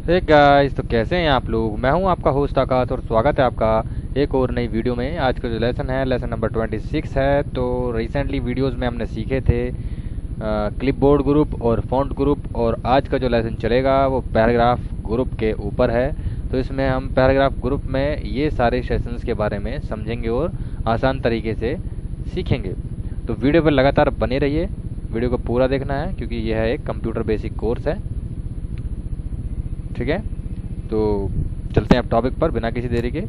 Hey guys, तो कैसे हैं आप लोग। मैं हूं आपका होस्ट आकाश और स्वागत है आपका एक और नई वीडियो में। आज का जो लेसन है लेसन नंबर 26 है। तो रिसेंटली वीडियोस में हमने सीखे थे क्लिपबोर्ड ग्रुप और फॉन्ट ग्रुप, और आज का जो लेसन चलेगा वो पैराग्राफ ग्रुप के ऊपर है। तो इसमें हम पैराग्राफ ग्रुप में ये सारे सेशंस के बारे में समझेंगे और आसान तरीके से सीखेंगे। तो वीडियो पर लगातार बने रहिए, वीडियो को पूरा देखना है क्योंकि यह एक कंप्यूटर बेसिक कोर्स है। ठीक है, तो चलते हैं अब टॉपिक पर बिना किसी देरी के।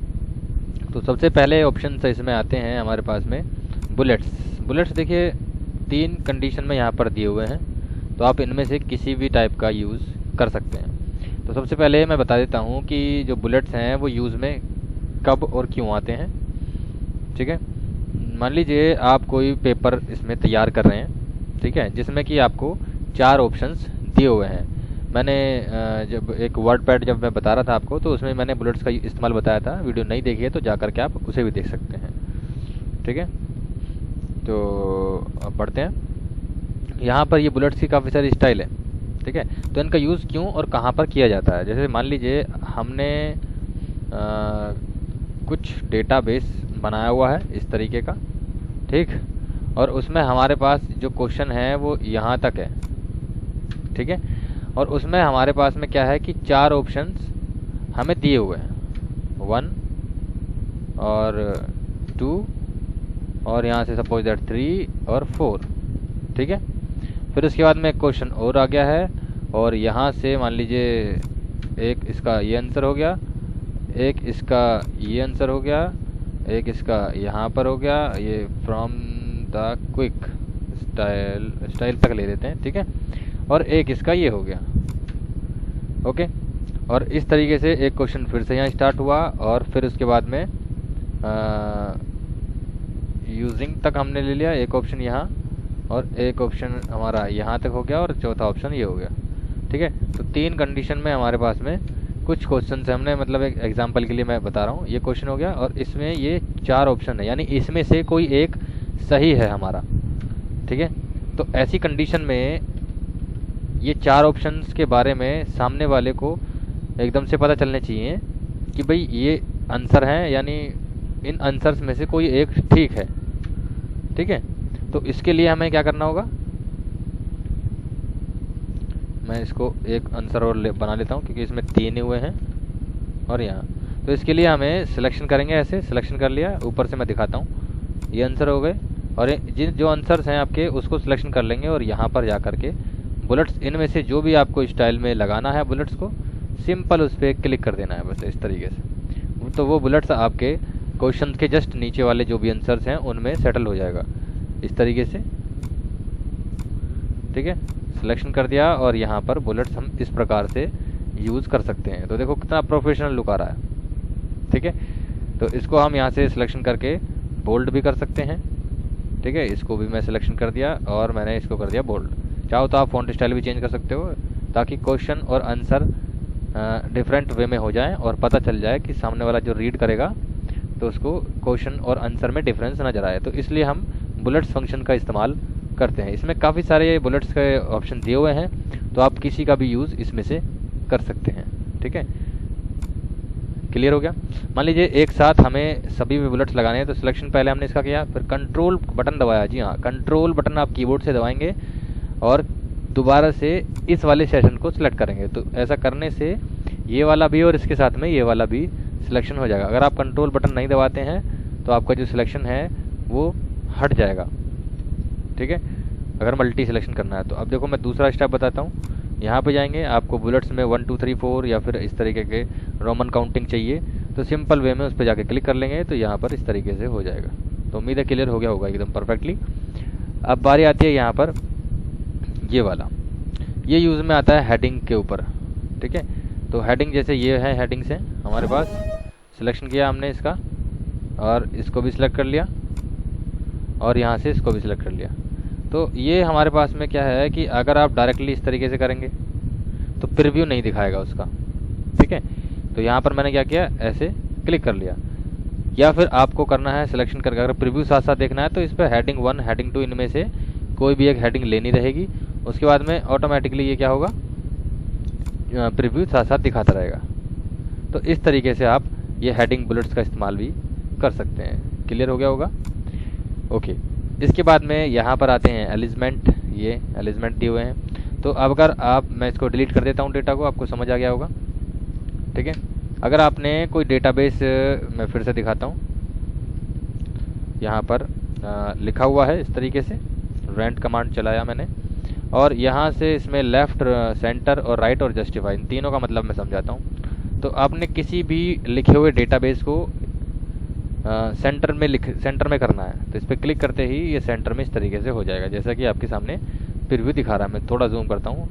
तो सबसे पहले ऑप्शन से इसमें आते हैं हमारे पास में बुलेट्स देखिए 3 कंडीशन में यहाँ पर दिए हुए हैं, तो आप इनमें से किसी भी टाइप का यूज़ कर सकते हैं। तो सबसे पहले मैं बता देता हूँ कि जो बुलेट्स हैं वो यूज़ में कब और क्यों आते हैं। ठीक है, मान लीजिए आप कोई पेपर इसमें तैयार कर रहे हैं, ठीक है, जिसमें कि आपको 4 ऑप्शंस दिए हुए हैं। मैंने जब एक वर्ड पैड जब मैं बता रहा था आपको, तो उसमें मैंने बुलेट्स का इस्तेमाल बताया था। वीडियो नहीं देखी है तो जा करके आप उसे भी देख सकते हैं। ठीक है, तो अब बढ़ते हैं। यहाँ पर ये बुलेट्स की काफ़ी सारी स्टाइल है। ठीक है, तो इनका यूज़ क्यों और कहाँ पर किया जाता है। जैसे मान लीजिए हमने कुछ डेटाबेस बनाया हुआ है इस तरीके का, ठीक, और उसमें हमारे पास जो क्वेश्चन है वो यहाँ तक है। ठीक है, और उसमें हमारे पास में क्या है कि 4 ऑप्शंस हमें दिए हुए हैं, 1 और 2 और यहाँ से सपोज दैट 3 और 4। ठीक है, फिर उसके बाद में एक क्वेश्चन और आ गया है, और यहाँ से मान लीजिए एक इसका ये आंसर हो गया, एक इसका ये आंसर हो गया, एक इसका यहाँ पर हो गया, ये फ्रॉम द क्विक स्टाइल तक ले लेते हैं। ठीक है, और एक इसका ये हो गया। ओके, और इस तरीके से एक क्वेश्चन फिर से यहाँ स्टार्ट हुआ, और फिर उसके बाद में यूजिंग तक हमने ले लिया, एक ऑप्शन यहाँ और एक ऑप्शन हमारा यहाँ तक हो गया, और चौथा ऑप्शन ये हो गया। ठीक है, तो 3 कंडीशन में हमारे पास में कुछ क्वेश्चन से हमने, मतलब एक एग्जांपल के लिए मैं बता रहा हूँ, ये क्वेश्चन हो गया और इसमें ये 4 ऑप्शन है, यानी इसमें से कोई एक सही है हमारा। ठीक है, तो ऐसी कंडीशन में ये 4 ऑप्शंस के बारे में सामने वाले को एकदम से पता चलने चाहिए कि भाई ये आंसर हैं, यानी इन आंसर्स में से कोई एक ठीक है। ठीक है, तो इसके लिए हमें क्या करना होगा, मैं इसको एक आंसर और बना लेता हूँ क्योंकि इसमें 3 हुए हैं और यहाँ। तो इसके लिए हमें सिलेक्शन करेंगे, ऐसे सिलेक्शन कर लिया, ऊपर से मैं दिखाता हूँ, ये आंसर हो गए, और जिन जो आंसर्स हैं आपके उसको सिलेक्शन कर लेंगे, और यहाँ पर जा करके बुलेट्स इनमें से जो भी आपको स्टाइल में लगाना है बुलेट्स को सिंपल उस पर क्लिक कर देना है, बस इस तरीके से। तो वो बुलेट्स आपके क्वेश्चन के जस्ट नीचे वाले जो भी आंसर्स हैं उनमें सेटल हो जाएगा इस तरीके से। ठीक है, सिलेक्शन कर दिया, और यहाँ पर बुलेट्स हम इस प्रकार से यूज़ कर सकते हैं। तो देखो कितना प्रोफेशनल लुक आ रहा है। ठीक है, तो इसको हम यहाँ से सिलेक्शन करके बोल्ड भी कर सकते हैं। ठीक है, इसको भी मैं सिलेक्शन कर दिया और मैंने इसको कर दिया बोल्ड। चाहो तो आप फॉन्ट स्टाइल भी चेंज कर सकते हो ताकि क्वेश्चन और आंसर डिफरेंट वे में हो जाए और पता चल जाए कि सामने वाला जो रीड करेगा तो उसको क्वेश्चन और आंसर में डिफरेंस नजर आए। तो इसलिए हम बुलेट्स फंक्शन का इस्तेमाल करते हैं। इसमें काफ़ी सारे बुलेट्स के ऑप्शन दिए हुए हैं, तो आप किसी का भी यूज़ इसमें से कर सकते हैं। ठीक है, क्लियर हो गया। मान लीजिए एक साथ हमें सभी भी बुलेट्स लगाने हैं, तो सिलेक्शन पहले हमने इसका किया, फिर कंट्रोल बटन दबाया। जी हाँ, कंट्रोल बटन आप कीबोर्ड से दबाएंगे और दोबारा से इस वाले सेशन को सिलेक्ट करेंगे। तो ऐसा करने से ये वाला भी और इसके साथ में ये वाला भी सिलेक्शन हो जाएगा। अगर आप कंट्रोल बटन नहीं दबाते हैं तो आपका जो सिलेक्शन है वो हट जाएगा। ठीक है, अगर मल्टी सिलेक्शन करना है तो। अब देखो मैं दूसरा स्टेप बताता हूँ। यहाँ पे जाएंगे, आपको बुलेट्स में 1 2 3 4 या फिर इस तरीके के रोमन काउंटिंग चाहिए, तो सिंपल वे में उस पर जाके क्लिक कर लेंगे, तो यहाँ पर इस तरीके से हो जाएगा। तो उम्मीद है क्लियर हो गया होगा एकदम परफेक्टली। अब बारी आती है यहाँ पर ये वाला, ये यूज़ में आता है हेडिंग के ऊपर। ठीक है, तो हेडिंग जैसे ये है, हेडिंग्स हैं हमारे पास, सिलेक्शन किया हमने इसका और इसको भी सिलेक्ट कर लिया और यहाँ से इसको भी सिलेक्ट कर लिया। तो ये हमारे पास में क्या है कि अगर आप डायरेक्टली इस तरीके से करेंगे तो प्रीव्यू नहीं दिखाएगा उसका। ठीक है, तो यहाँ पर मैंने क्या किया, ऐसे क्लिक कर लिया, या फिर आपको करना है सिलेक्शन करके, अगर प्रीव्यू साथ साथ देखना है तो इस पर हेडिंग 1 हेडिंग 2 इनमें से कोई भी एक हेडिंग लेनी रहेगी। उसके बाद में ऑटोमेटिकली ये क्या होगा, प्रीव्यू साथ साथ दिखाता रहेगा। तो इस तरीके से आप ये हेडिंग बुलेट्स का इस्तेमाल भी कर सकते हैं। क्लियर हो गया होगा? ओके, इसके बाद में यहाँ पर आते हैं एलिजमेंट। ये एलिजमेंट दिए हुए हैं। तो अब अगर मैं इसको डिलीट कर देता हूँ डेटा को, आपको समझ आ गया होगा। ठीक है, अगर आपने कोई डेटाबेस, मैं फिर से दिखाता हूँ, यहाँ पर लिखा हुआ है इस तरीके से, रेंट कमांड चलाया मैंने, और यहाँ से इसमें लेफ़्ट, सेंटर और राइट और जस्टिफाई, इन तीनों का मतलब मैं समझाता हूँ। तो आपने किसी भी लिखे हुए डेटाबेस को सेंटर में करना है, तो इस पर क्लिक करते ही ये सेंटर में इस तरीके से हो जाएगा, जैसा कि आपके सामने प्रीव्यू दिखा रहा है। मैं थोड़ा जूम करता हूँ।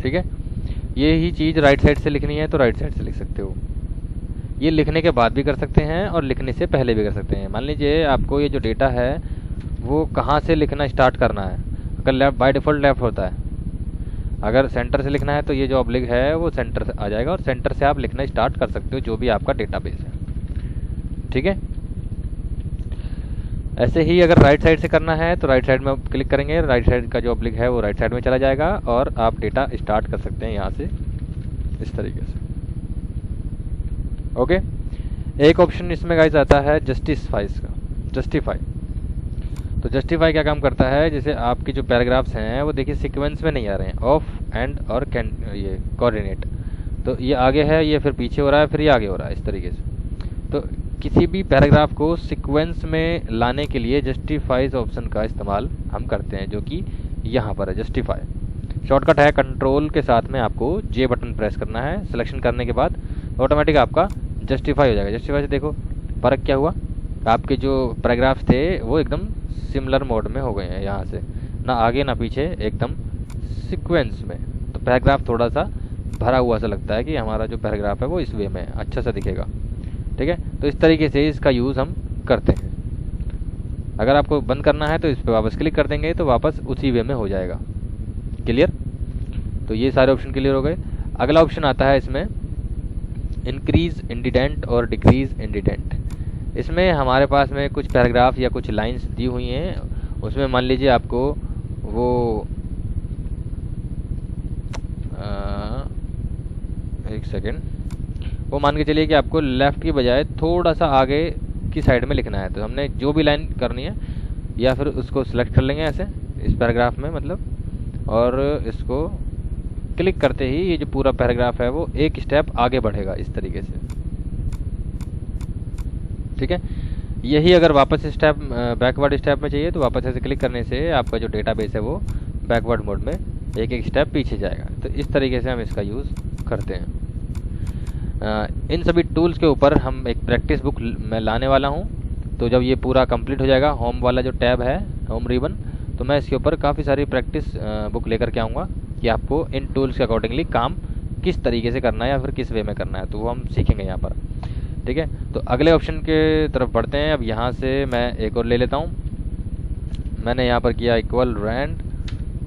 ठीक है, ये ही चीज़ राइट साइड से लिखनी है तो राइट साइड से लिख सकते हो। ये लिखने के बाद भी कर सकते हैं और लिखने से पहले भी कर सकते हैं। मान लीजिए आपको ये जो डेटा है वो कहाँ से लिखना स्टार्ट करना है। अगर लेफ्ट, बाय डिफ़ॉल्ट लेफ्ट होता है, अगर सेंटर से लिखना है तो ये जो ऑब्लिक है वो सेंटर से आ जाएगा और सेंटर से आप लिखना स्टार्ट कर सकते हो जो भी आपका डेटाबेस है। ठीक है, ऐसे ही अगर राइट साइड से करना है तो राइट साइड में क्लिक करेंगे, राइट साइड का जो ऑब्लिक है वो राइट साइड में चला जाएगा और आप डेटा स्टार्ट कर सकते हैं यहाँ से इस तरीके से। ओके, एक ऑप्शन इसमें गाइस आता है जस्टिफाइज का, जस्टिफाई। तो जस्टिफाई क्या काम करता है, जैसे आपके जो पैराग्राफ्स हैं वो देखिए सीक्वेंस में नहीं आ रहे हैं, ऑफ, एंड और कैन, ये कोऑर्डिनेट, तो ये आगे है, ये फिर पीछे हो रहा है, फिर ये आगे हो रहा है इस तरीके से। तो किसी भी पैराग्राफ को सीक्वेंस में लाने के लिए जस्टिफाइज ऑप्शन का इस्तेमाल हम करते हैं, जो कि यहाँ पर है जस्टिफाई। शॉर्टकट है, कंट्रोल के साथ में आपको जे बटन प्रेस करना है। सिलेक्शन करने के बाद ऑटोमेटिक आपका जस्टिफाई हो जाएगा। जस्टिफाई से देखो फ़र्क क्या हुआ, आपके जो पैराग्राफ थे वो एकदम सिमिलर मोड में हो गए हैं, यहाँ से ना आगे ना पीछे, एकदम सीक्वेंस में। तो पैराग्राफ थोड़ा सा भरा हुआ सा लगता है कि हमारा जो पैराग्राफ है वो इस वे में अच्छा सा दिखेगा। ठीक है, तो इस तरीके से इसका यूज़ हम करते हैं। अगर आपको बंद करना है तो इस पर वापस क्लिक कर देंगे तो वापस उसी वे में हो जाएगा। क्लियर? तो ये सारे ऑप्शन क्लियर हो गए। अगला ऑप्शन आता है इसमें इंक्रीज इंडिडेंट और डिक्रीज इंडिडेंट। इसमें हमारे पास में कुछ पैराग्राफ या कुछ लाइंस दी हुई हैं, उसमें मान लीजिए आपको वो एक सेकेंड, वो मान के चलिए कि आपको लेफ़्ट की बजाय थोड़ा सा आगे की साइड में लिखना है। तो हमने जो भी लाइन करनी है या फिर उसको सिलेक्ट कर लेंगे ऐसे इस पैराग्राफ में मतलब, और इसको क्लिक करते ही ये जो पूरा पैराग्राफ है वो एक स्टेप आगे बढ़ेगा इस तरीके से। ठीक है, यही अगर वापस स्टेप, बैकवर्ड स्टेप में चाहिए तो वापस ऐसे क्लिक करने से आपका जो डेटाबेस है वो बैकवर्ड मोड में एक एक स्टेप पीछे जाएगा। तो इस तरीके से हम इसका यूज़ करते हैं। इन सभी टूल्स के ऊपर हम एक प्रैक्टिस बुक मैं लाने वाला हूँ। तो जब ये पूरा कंप्लीट हो जाएगा, होम वाला जो टैब है, होम रिबन, तो मैं इसके ऊपर काफ़ी सारी प्रैक्टिस बुक लेकर के आऊँगा कि आपको इन टूल्स के अकॉर्डिंगली काम किस तरीके से करना है या फिर किस वे में करना है, तो वो हम सीखेंगे यहाँ पर। ठीक है, तो अगले ऑप्शन के तरफ बढ़ते हैं। अब यहाँ से मैं एक और ले लेता हूँ। मैंने यहाँ पर किया इक्वल रेंट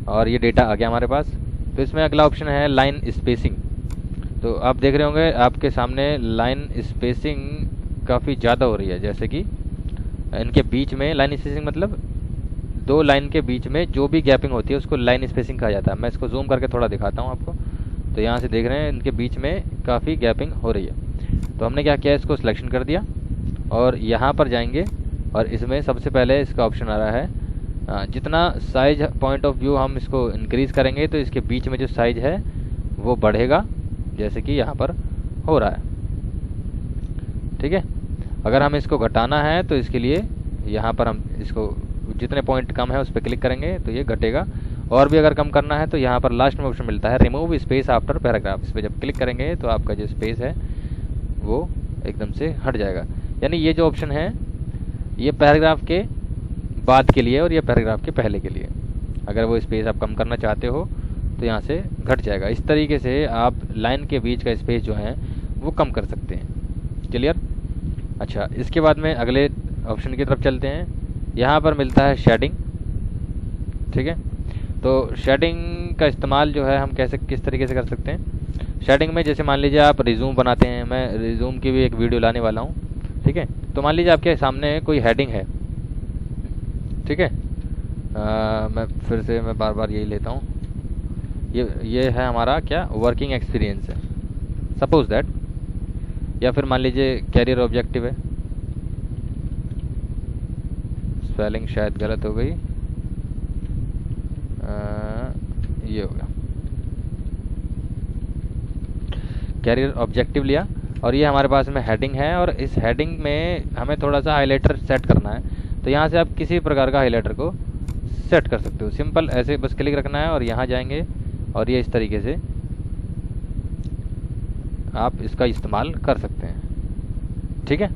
और ये डेटा आ गया हमारे पास। तो इसमें अगला ऑप्शन है लाइन स्पेसिंग। तो आप देख रहे होंगे आपके सामने लाइन स्पेसिंग काफ़ी ज़्यादा हो रही है, जैसे कि इनके बीच में लाइन स्पेसिंग मतलब दो लाइन के बीच में जो भी गैपिंग होती है उसको लाइन स्पेसिंग कहा जाता है। मैं इसको जूम करके थोड़ा दिखाता हूँ आपको। तो यहाँ से देख रहे हैं इनके बीच में काफ़ी गैपिंग हो रही है। तो हमने क्या किया, इसको सिलेक्शन कर दिया और यहाँ पर जाएंगे और इसमें सबसे पहले इसका ऑप्शन आ रहा है जितना साइज पॉइंट ऑफ व्यू हम इसको इंक्रीज़ करेंगे तो इसके बीच में जो साइज है वो बढ़ेगा, जैसे कि यहाँ पर हो रहा है। ठीक है, अगर हमें इसको घटाना है तो इसके लिए यहाँ पर हम इसको जितने पॉइंट कम है उस पर क्लिक करेंगे तो ये घटेगा। और भी अगर कम करना है तो यहाँ पर लास्ट में ऑप्शन मिलता है रिमूव स्पेस आफ्टर पैराग्राफ। इस पर जब क्लिक करेंगे तो आपका जो स्पेस है वो एकदम से हट जाएगा। यानी ये जो ऑप्शन है ये पैराग्राफ के बाद के लिए और ये पैराग्राफ के पहले के लिए। अगर वो स्पेस आप कम करना चाहते हो तो यहाँ से घट जाएगा। इस तरीके से आप लाइन के बीच का स्पेस जो है वो कम कर सकते हैं। क्लियर? अच्छा, इसके बाद में अगले ऑप्शन की तरफ चलते हैं। यहाँ पर मिलता है शेडिंग। ठीक है, तो शेडिंग का इस्तेमाल जो है हम कैसे किस तरीके से कर सकते हैं। शेडिंग में जैसे मान लीजिए आप रिज्यूम बनाते हैं, मैं रिज्यूम की भी एक वीडियो लाने वाला हूँ। ठीक है, तो मान लीजिए आपके सामने कोई हेडिंग है। ठीक है, मैं फिर से मैं बार बार यही लेता हूँ। ये है हमारा क्या वर्किंग एक्सपीरियंस है, सपोज दैट। या फिर मान लीजिए कैरियर ऑब्जेक्टिव है, स्पेलिंग शायद गलत हो गई, ये हो गया, कैरियर ऑब्जेक्टिव लिया। और ये हमारे पास में हेडिंग है, और इस हेडिंग में हमें थोड़ा सा हाइलाइटर सेट करना है। तो यहाँ से आप किसी प्रकार का हाइलाइटर को सेट कर सकते हो, सिंपल ऐसे बस क्लिक रखना है और यहाँ जाएंगे, और ये इस तरीके से आप इसका इस्तेमाल कर सकते हैं। ठीक है,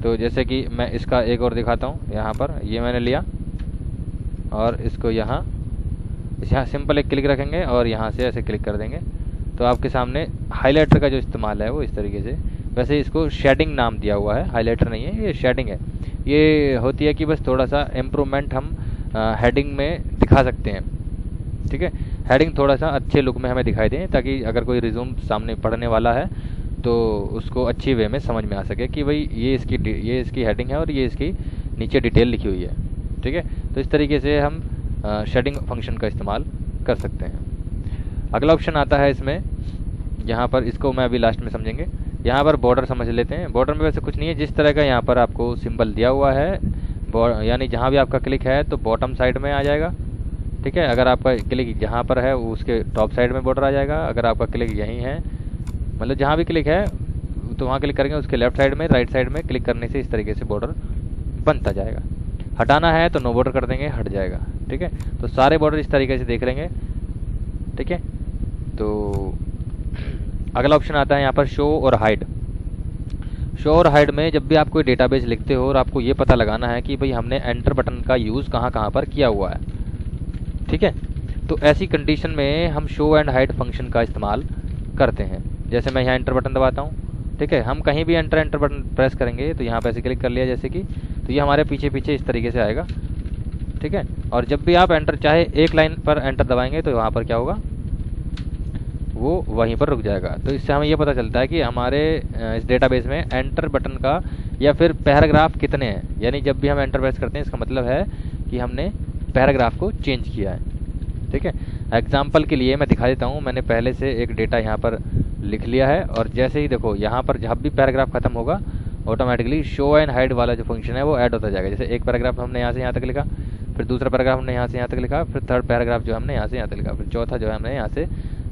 तो जैसे कि मैं इसका एक और दिखाता हूँ। यहाँ पर ये मैंने लिया और इसको यहाँ सिंपल एक क्लिक रखेंगे और यहाँ से ऐसे क्लिक कर देंगे, तो आपके सामने हाइलाइटर का जो इस्तेमाल है वो इस तरीके से। वैसे इसको शेडिंग नाम दिया हुआ है, हाइलाइटर नहीं है, ये शेडिंग है। ये होती है कि बस थोड़ा सा इम्प्रूवमेंट हम हेडिंग में दिखा सकते हैं। ठीक है, हेडिंग थोड़ा सा अच्छे लुक में हमें दिखाई दें, ताकि अगर कोई रिज्यूम सामने पढ़ने वाला है तो उसको अच्छी वे में समझ में आ सके कि भाई ये इसकी हेडिंग है और ये इसकी नीचे डिटेल लिखी हुई है। ठीक है, तो इस तरीके से हम शेडिंग फंक्शन का इस्तेमाल कर सकते हैं। अगला ऑप्शन आता है इसमें, यहाँ पर इसको मैं अभी लास्ट में समझेंगे। यहाँ पर बॉर्डर समझ लेते हैं। बॉर्डर में वैसे कुछ नहीं है, जिस तरह का यहाँ पर आपको सिंबल दिया हुआ है, यानी जहाँ भी आपका क्लिक है तो बॉटम साइड में आ जाएगा। ठीक है, अगर आपका क्लिक जहाँ पर है उसके टॉप साइड में बॉर्डर आ जाएगा। अगर आपका क्लिक यहीं है, मतलब जहाँ भी क्लिक है तो वहाँ क्लिक करेंगे, उसके लेफ्ट साइड में, राइट साइड में क्लिक करने से इस तरीके से बॉर्डर बनता जाएगा। हटाना है तो नो बॉर्डर कर देंगे, हट जाएगा। ठीक है, तो सारे बॉर्डर इस तरीके से देख लेंगे। ठीक है, तो अगला ऑप्शन आता है यहाँ पर शो और हाइड। शो और हाइड में जब भी आप कोई डेटाबेस लिखते हो और आपको ये पता लगाना है कि भाई हमने एंटर बटन का यूज़ कहाँ कहाँ पर किया हुआ है। ठीक है, तो ऐसी कंडीशन में हम शो एंड हाइड फंक्शन का इस्तेमाल करते हैं। जैसे मैं यहाँ एंटर बटन दबाता हूँ, ठीक है, हम कहीं भी एंटर बटन प्रेस करेंगे तो यहाँ पे ऐसे क्लिक कर लिया जैसे कि, तो ये हमारे पीछे पीछे इस तरीके से आएगा। ठीक है, और जब भी आप एंटर, चाहे एक लाइन पर एंटर दबाएंगे तो वहाँ पर क्या होगा, वो वहीं पर रुक जाएगा। तो इससे हमें ये पता चलता है कि हमारे इस डेटाबेस में एंटर बटन का या फिर पैराग्राफ कितने हैं। यानी जब भी हम एंटर प्रेस करते हैं इसका मतलब है कि हमने पैराग्राफ को चेंज किया है। ठीक है, एग्जाम्पल के लिए मैं दिखा देता हूँ। मैंने पहले से एक डेटा यहाँ पर लिख लिया है, और जैसे ही देखो यहाँ पर जब भी पैराग्राफ खत्म होगा ऑटोमेटिकली शो एंड हाइड वाला जो फंक्शन है वो ऐड होता जाएगा। जैसे एक पैराग्राफ हमने यहाँ से यहाँ तक लिखा, फिर दूसरा पैराग्राफ हमने यहाँ से यहाँ तक लिखा, फिर थर्ड पैराग्राफ जो हमने यहाँ से यहाँ तक लिखा, फिर चौथा जो है हमने यहाँ से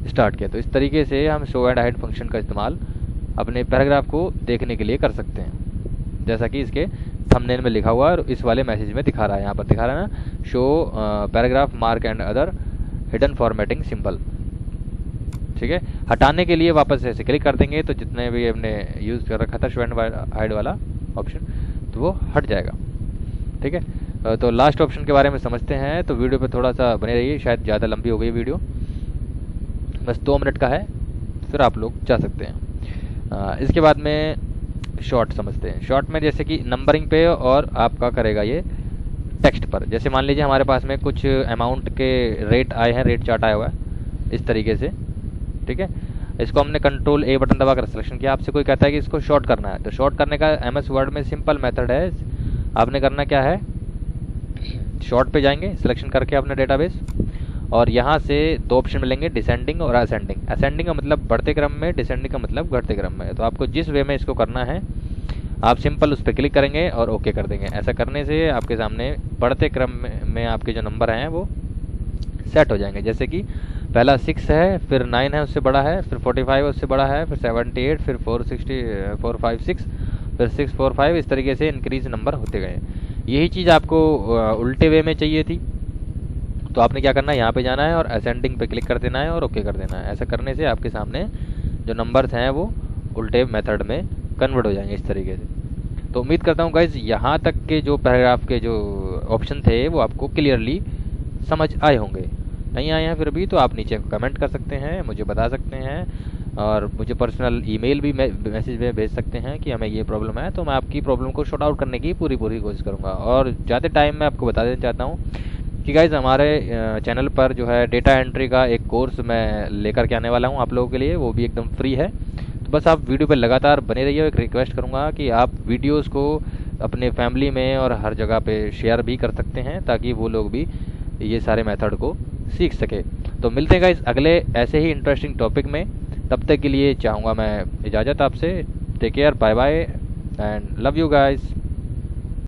स्टार्ट किया। तो इस तरीके से हम शो एंड हाइड फंक्शन का इस्तेमाल अपने पैराग्राफ को देखने के लिए कर सकते हैं, जैसा कि इसके थंबनेल में लिखा हुआ है और इस वाले मैसेज में दिखा रहा है। यहाँ पर दिखा रहा है ना, show paragraph mark and other hidden formatting symbol. ठीक है, हटाने के लिए वापस ऐसे क्लिक कर देंगे तो जितने भी हमने यूज़ कर रखा था शो एंड हाइड वाला ऑप्शन, तो वो हट जाएगा। ठीक है, तो लास्ट ऑप्शन के बारे में समझते हैं। तो वीडियो पे थोड़ा सा बने रहिए, शायद ज़्यादा लंबी हो गई वीडियो, बस 2 मिनट का है, फिर आप लोग जा सकते हैं। इसके बाद में शॉर्ट समझते हैं। शॉर्ट में जैसे कि नंबरिंग पे और आपका करेगा ये टेक्स्ट पर। जैसे मान लीजिए हमारे पास में कुछ अमाउंट के रेट आए हैं, रेट चार्ट आया हुआ है इस तरीके से। ठीक है, इसको हमने कंट्रोल ए बटन दबाकर सिलेक्शन किया। आपसे कोई कहता है कि इसको शॉर्ट करना है, तो शॉर्ट करने का MS वर्ड में सिंपल मेथड है। आपने करना क्या है, शॉर्ट पे जाएंगे सिलेक्शन करके अपने डेटाबेस, और यहाँ से 2 ऑप्शन मिलेंगे, डिसेंडिंग और असेंडिंग। असेंडिंग का मतलब बढ़ते क्रम में, डिसेंडिंग का मतलब घटते क्रम में। तो आपको जिस वे में इसको करना है आप सिंपल उस पर क्लिक करेंगे और ओके कर देंगे। ऐसा करने से आपके सामने बढ़ते क्रम में आपके जो नंबर हैं वो सेट हो जाएंगे। जैसे कि पहला 6 है, फिर 9 है उससे बड़ा है, फिर 45 उससे बड़ा है, फिर 78, फिर 456, फिर 645, इस तरीके से इंक्रीज नंबर होते गए। यही चीज़ आपको उल्टे वे में चाहिए थी, तो आपने क्या करना है, यहाँ पे जाना है और असेंडिंग पे क्लिक कर देना है और ओके कर देना है। ऐसा करने से आपके सामने जो नंबर्स हैं वो उल्टे मेथड में कन्वर्ट हो जाएंगे इस तरीके से। तो उम्मीद करता हूँ गाइज यहाँ तक के जो पैराग्राफ के जो ऑप्शन थे वो आपको क्लियरली समझ आए होंगे। नहीं आए हैं फिर भी तो आप नीचे कमेंट कर सकते हैं, मुझे बता सकते हैं, और मुझे पर्सनल ईमेल भी मैसेज में भेज सकते हैं कि हमें ये प्रॉब्लम है, तो मैं आपकी प्रॉब्लम को शॉर्ट आउट करने की पूरी कोशिश करूँगा। और ज़्यादा टाइम मैं आपको बता देना चाहता हूँ कि गाइज़ हमारे चैनल पर जो है डेटा एंट्री का एक कोर्स मैं लेकर के आने वाला हूँ आप लोगों के लिए, वो भी एकदम फ्री है। तो बस आप वीडियो पर लगातार बने रहिए। एक रिक्वेस्ट करूँगा कि आप वीडियोज़ को अपने फैमिली में और हर जगह पे शेयर भी कर सकते हैं, ताकि वो लोग भी ये सारे मेथड को सीख सके। तो मिलते हैं गाइस अगले ऐसे ही इंटरेस्टिंग टॉपिक में। तब तक के लिए चाहूँगा मैं इजाज़त आपसे। Take care, bye bye and love you guys.